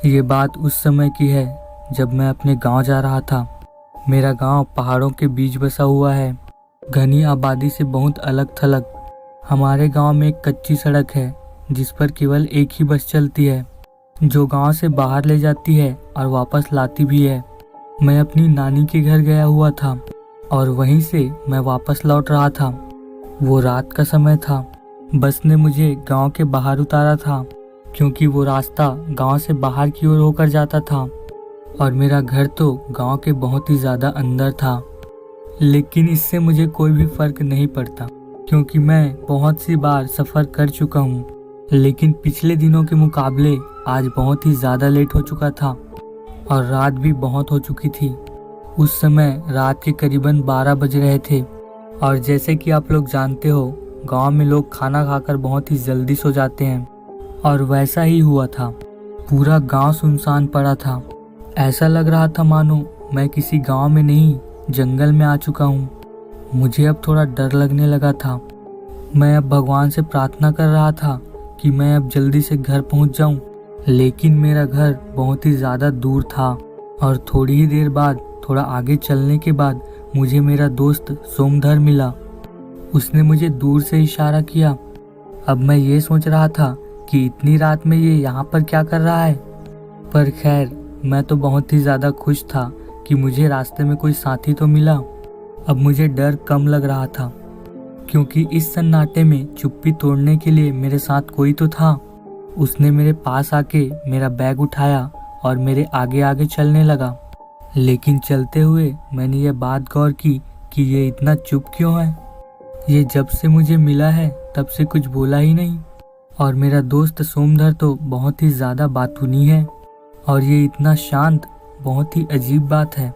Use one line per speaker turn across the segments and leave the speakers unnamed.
ये बात उस समय की है जब मैं अपने गांव जा रहा था। मेरा गांव पहाड़ों के बीच बसा हुआ है, घनी आबादी से बहुत अलग थलग। हमारे गांव में एक कच्ची सड़क है जिस पर केवल एक ही बस चलती है, जो गांव से बाहर ले जाती है और वापस लाती भी है। मैं अपनी नानी के घर गया हुआ था और वहीं से मैं वापस लौट रहा था। वो रात का समय था। बस ने मुझे गांव के बाहर उतारा था क्योंकि वो रास्ता गांव से बाहर की ओर होकर जाता था और मेरा घर तो गांव के बहुत ही ज़्यादा अंदर था। लेकिन इससे मुझे कोई भी फर्क नहीं पड़ता क्योंकि मैं बहुत सी बार सफ़र कर चुका हूँ। लेकिन पिछले दिनों के मुकाबले आज बहुत ही ज़्यादा लेट हो चुका था और रात भी बहुत हो चुकी थी। उस समय रात के करीबन 12 बज रहे थे और जैसे कि आप लोग जानते हो, गांव में लोग खाना खाकर बहुत ही जल्दी सो जाते हैं और वैसा ही हुआ था। पूरा गांव सुनसान पड़ा था। ऐसा लग रहा था मानो मैं किसी गांव में नहीं, जंगल में आ चुका हूँ। मुझे अब थोड़ा डर लगने लगा था। मैं अब भगवान से प्रार्थना कर रहा था कि मैं अब जल्दी से घर पहुँच जाऊँ, लेकिन मेरा घर बहुत ही ज़्यादा दूर था और थोड़ी ही देर बाद, थोड़ा आगे चलने के बाद मुझे मेरा दोस्त सोमधर मिला। उसने मुझे दूर से इशारा किया। अब मैं ये सोच रहा था कि इतनी रात में ये यहाँ पर क्या कर रहा है, पर खैर मैं तो बहुत ही ज़्यादा खुश था कि मुझे रास्ते में कोई साथी तो मिला। अब मुझे डर कम लग रहा था क्योंकि इस सन्नाटे में चुप्पी तोड़ने के लिए मेरे साथ कोई तो था। उसने मेरे पास आके मेरा बैग उठाया और मेरे आगे आगे चलने लगा। लेकिन चलते हुए मैंने ये बात गौर की कि ये इतना चुप क्यों है। ये जब से मुझे मिला है तब से कुछ बोला ही नहीं। और मेरा दोस्त सोमधर तो बहुत ही ज़्यादा बातूनी है और ये इतना शांत, बहुत ही अजीब बात है।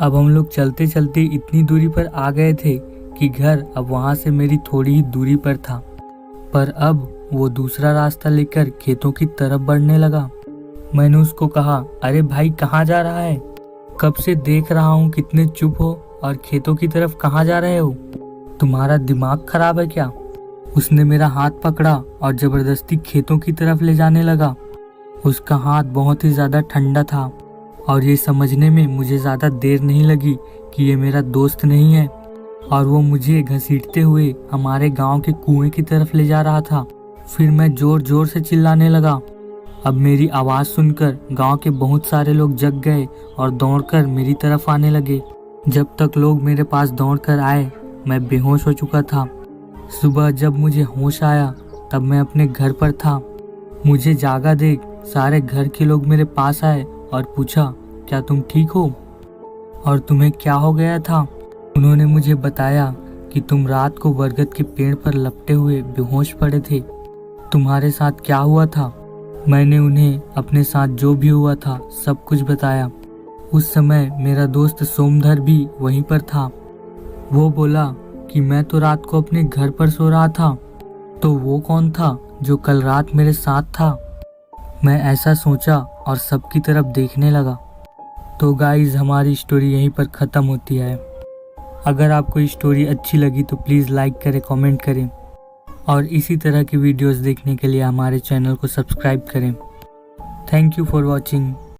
अब हम लोग चलते चलते इतनी दूरी पर आ गए थे कि घर अब वहाँ से मेरी थोड़ी ही दूरी पर था, पर अब वो दूसरा रास्ता लेकर खेतों की तरफ बढ़ने लगा। मैंने उसको कहा, अरे भाई कहाँ जा रहा है? कब से देख रहा हूँ कितने चुप हो और खेतों की तरफ कहाँ जा रहे हो? तुम्हारा दिमाग खराब है क्या? उसने मेरा हाथ पकड़ा और ज़बरदस्ती खेतों की तरफ ले जाने लगा। उसका हाथ बहुत ही ज़्यादा ठंडा था और ये समझने में मुझे ज़्यादा देर नहीं लगी कि ये मेरा दोस्त नहीं है और वो मुझे घसीटते हुए हमारे गांव के कुएं की तरफ ले जा रहा था। फिर मैं ज़ोर ज़ोर से चिल्लाने लगा। अब मेरी आवाज़ सुनकर गांव के बहुत सारे लोग जग गए और दौड़कर मेरी तरफ आने लगे। जब तक लोग मेरे पास दौड़कर आए मैं बेहोश हो चुका था। सुबह जब मुझे होश आया तब मैं अपने घर पर था। मुझे जागा देख सारे घर के लोग मेरे पास आए और पूछा, क्या तुम ठीक हो और तुम्हें क्या हो गया था? उन्होंने मुझे बताया कि तुम रात को बरगद के पेड़ पर लपटे हुए बेहोश पड़े थे। तुम्हारे साथ क्या हुआ था? मैंने उन्हें अपने साथ जो भी हुआ था सब कुछ बताया। उस समय मेरा दोस्त सोमधर भी वहीं पर था। वो बोला कि मैं तो रात को अपने घर पर सो रहा था, तो वो कौन था जो कल रात मेरे साथ था? मैं ऐसा सोचा और सबकी तरफ देखने लगा। तो गाइज, हमारी स्टोरी यहीं पर ख़त्म होती है। अगर आपको स्टोरी अच्छी लगी तो प्लीज़ लाइक करें, कमेंट करें और इसी तरह की वीडियोस देखने के लिए हमारे चैनल को सब्सक्राइब करें। Thank you for watching.